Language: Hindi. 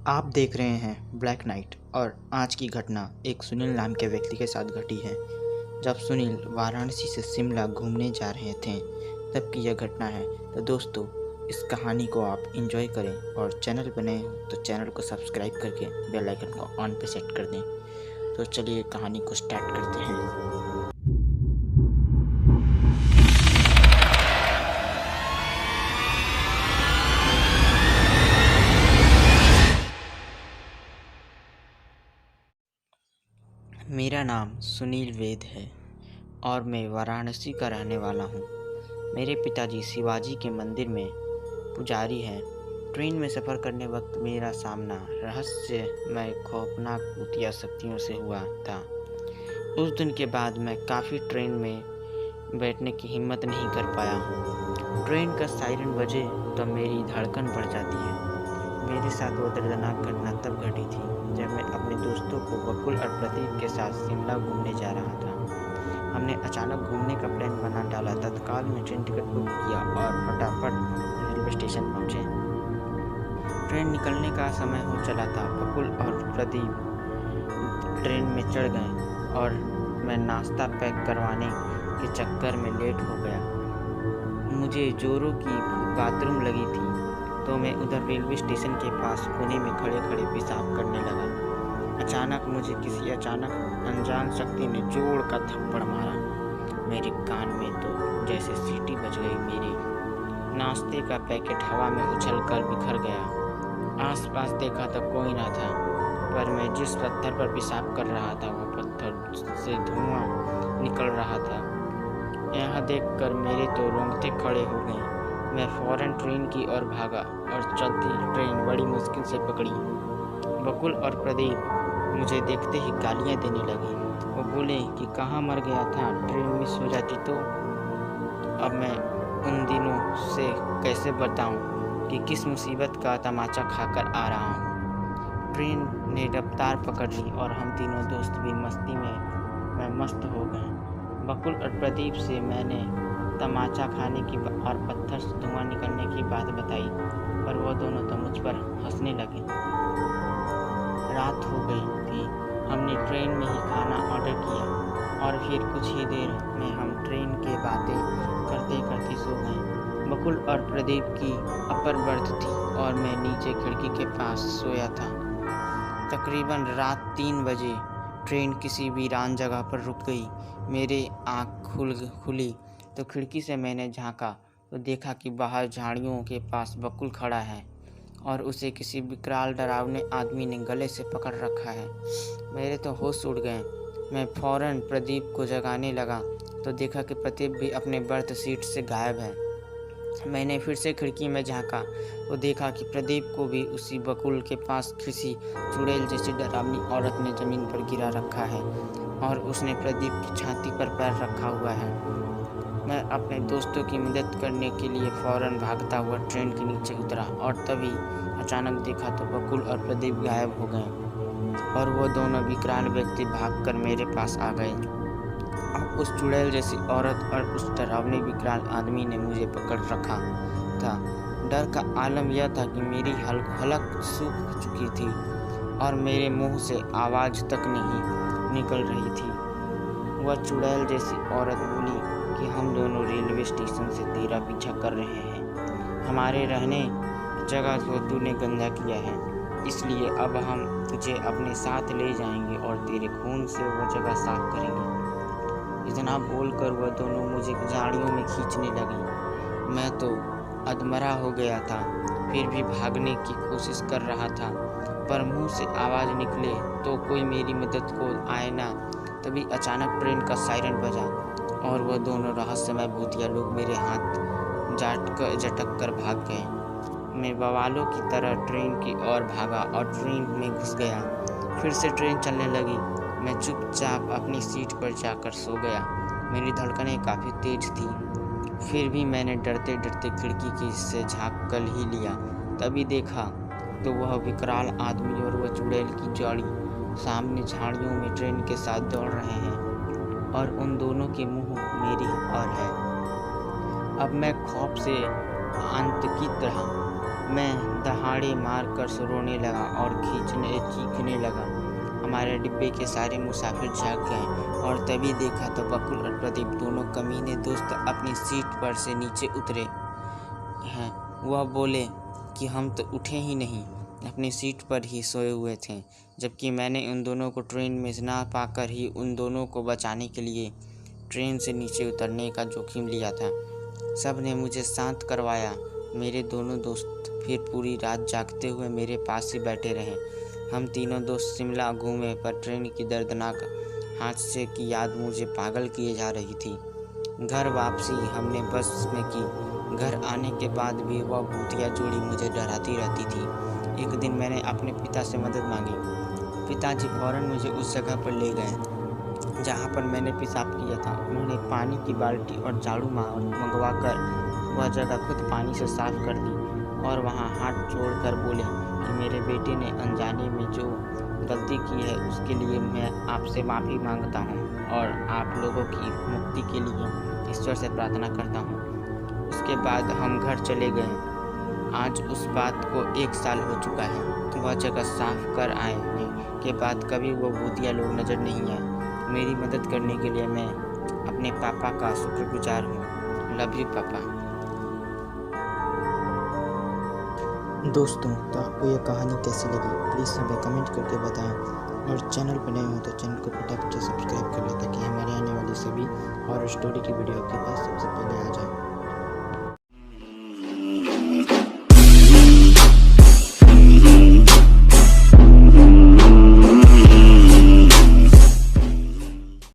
आप देख रहे हैं ब्लैक नाइट और आज की घटना एक सुनील नाम के व्यक्ति के साथ घटी है। जब सुनील वाराणसी से शिमला घूमने जा रहे थे तब की यह घटना है। तो दोस्तों, इस कहानी को आप एंजॉय करें और चैनल पर नए हो तो चैनल को सब्सक्राइब करके बेल आइकन को ऑन पे सेट कर दें। तो चलिए कहानी को स्टार्ट करते हैं। मेरा नाम सुनील वेद है और मैं वाराणसी का रहने वाला हूँ। मेरे पिताजी शिवाजी के मंदिर में पुजारी हैं। ट्रेन में सफ़र करने वक्त मेरा सामना रहस्यमय खौफनाक भूतिया शक्तियों से हुआ था। उस दिन के बाद मैं काफ़ी ट्रेन में बैठने की हिम्मत नहीं कर पाया हूँ। ट्रेन का सायरन बजे तो मेरी धड़कन बढ़ जाती है। मेरे साथ वो दर्दनाक घटना तब घटी थी जब मैं अपने दोस्तों को बकुल और प्रदीप के साथ शिमला घूमने जा रहा था। हमने अचानक घूमने का प्लान बना डाला। तत्काल में ट्रेन टिकट बुक किया और फटाफट रेलवे स्टेशन पहुंचे। ट्रेन निकलने का समय हो चला था। बकुल और प्रदीप ट्रेन में चढ़ गए और मैं नाश्ता पैक करवाने के चक्कर में लेट हो गया। मुझे जोरों की बाथरूम लगी थी तो मैं उधर रेलवे स्टेशन के पास कोने में खड़े खड़े पेशाब करने लगा। अचानक मुझे किसी अनजान शक्ति ने जोर का थप्पड़ मारा। मेरे कान में तो जैसे सीटी बज गई। मेरे नाश्ते का पैकेट हवा में उछलकर बिखर गया। आसपास देखा तो कोई ना था, पर मैं जिस पत्थर पर पेशाब कर रहा था वो पत्थर से धुआं निकल रहा था। यह देखकर मेरे तो रोंगटे खड़े हो गए। मैं फौरन ट्रेन की ओर भागा और चलती ट्रेन बड़ी मुश्किल से पकड़ी। बकुल और प्रदीप मुझे देखते ही गालियां देने लगे। वो बोले कि कहाँ मर गया था, ट्रेन मिस हो जाती तो। अब मैं उन दिनों से कैसे बताऊं कि किस मुसीबत का तमाचा खाकर आ रहा हूँ। ट्रेन ने रफ्तार पकड़ ली और हम तीनों दोस्त भी मस्ती में मस्त हो गए। बकुल और प्रदीप से मैंने तमाचा खाने की और पत्थर से धुआं निकलने की बात बताई, पर वो दोनों तो मुझ पर हंसने लगे। रात हो गई थी। हमने ट्रेन में ही खाना ऑर्डर किया और फिर कुछ ही देर में हम ट्रेन के बातें करते करते सो गए। बकुल और प्रदीप की अपर बर्थ थी और मैं नीचे खिड़की के पास सोया था। तकरीबन रात 3 बजे ट्रेन किसी वीरान जगह पर रुक गई। मेरी आँख खुली तो खिड़की से मैंने झांका तो देखा कि बाहर झाड़ियों के पास बकुल खड़ा है और उसे किसी विकराल डरावने आदमी ने गले से पकड़ रखा है। मेरे तो होश उड़ गए। मैं फौरन प्रदीप को जगाने लगा तो देखा कि प्रदीप भी अपने बर्थ सीट से गायब है। मैंने फिर से खिड़की में झांका तो देखा कि प्रदीप को भी उसी बकुल के पास किसी चुड़ैल जैसी डरावनी औरत ने ज़मीन पर गिरा रखा है और उसने प्रदीप की छाती पर पैर रखा हुआ है। मैं अपने दोस्तों की मदद करने के लिए फौरन भागता हुआ ट्रेन के नीचे उतरा और तभी अचानक देखा तो बकुल और प्रदीप गायब हो गए और वो दोनों विकराल व्यक्ति भागकर मेरे पास आ गए। अब उस चुड़ैल जैसी औरत और उस डरावने विकराल आदमी ने मुझे पकड़ रखा था। डर का आलम यह था कि मेरी हलक सूख चुकी थी और मेरे मुंह से आवाज़ तक नहीं निकल रही थी। वह चुड़ैल जैसी औरत बोली कि हम दोनों रेलवे स्टेशन से तेरा पीछा कर रहे हैं। हमारे रहने जगह को तूने गंदा किया है, इसलिए अब हम तुझे अपने साथ ले जाएंगे और तेरे खून से वो जगह साफ करेंगे। इतना बोलकर वह दोनों मुझे झाड़ियों में खींचने लगी। मैं तो अधमरा हो गया था, फिर भी भागने की कोशिश कर रहा था, पर मुंह से आवाज़ निकले तो कोई मेरी मदद को आए ना। तभी अचानक ट्रेन का सायरन बजा और वह दोनों रहस्यमय भूतिया लोग मेरे हाथ झटक कर भाग गए। मैं बवालों की तरह ट्रेन की ओर भागा और ट्रेन में घुस गया। फिर से ट्रेन चलने लगी। मैं चुपचाप अपनी सीट पर जाकर सो गया। मेरी धड़कनें काफ़ी तेज थी, फिर भी मैंने डरते डरते खिड़की की से झाँक कर ही लिया। तभी देखा तो वह विकराल आदमी और वह चुड़ैल की जोड़ी सामने झाड़ियों में ट्रेन के साथ दौड़ रहे हैं और उन दोनों के मुंह मेरी ओर है। अब मैं खौफ से आतंकित रहा। मैं दहाड़े मारकर रोने लगा और चीखने लगा। हमारे डिब्बे के सारे मुसाफिर जाग गए और तभी देखा तो बकुल और प्रदीप दोनों कमीने दोस्त अपनी सीट पर से नीचे उतरे हैं। वह बोले कि हम तो उठे ही नहीं, अपनी सीट पर ही सोए हुए थे, जबकि मैंने उन दोनों को ट्रेन में ना पाकर ही उन दोनों को बचाने के लिए ट्रेन से नीचे उतरने का जोखिम लिया था। सब ने मुझे शांत करवाया। मेरे दोनों दोस्त फिर पूरी रात जागते हुए मेरे पास ही बैठे रहे। हम तीनों दोस्त शिमला घूमे, पर ट्रेन की दर्दनाक हादसे की याद मुझे पागल किए जा रही थी। घर वापसी हमने बस में की। घर आने के बाद भी वह भूतिया जोड़ी मुझे डराती रहती थी। एक दिन मैंने अपने पिता से मदद मांगी। पिताजी फौरन मुझे उस जगह पर ले गए जहाँ पर मैंने पेशाब किया था। उन्होंने पानी की बाल्टी और झाड़ू मंगवा कर वह जगह खुद पानी से साफ कर दी और वहाँ हाथ जोड़कर बोले कि मेरे बेटे ने अनजाने में जो गलती की है उसके लिए मैं आपसे माफ़ी मांगता हूँ और आप लोगों की मुक्ति के लिए ईश्वर से प्रार्थना करता हूँ। उसके बाद हम घर चले गए। आज उस बात को 1 साल हो चुका है। वह जगह साफ कर आने के बाद कभी वो भूतिया लोग नज़र नहीं आए। मेरी मदद करने के लिए मैं अपने पापा का शुक्रगुजार हूँ। लव यू पापा। दोस्तों, तो आपको यह कहानी कैसी लगी प्लीज़ हमें कमेंट करके बताएं और चैनल पर नए हो तो चैनल को फटाफट से सब्सक्राइब कर लें ताकि हमारे आने वाली सभी हॉरर स्टोरी की वीडियो आपके पास सबसे पहले आ जाए।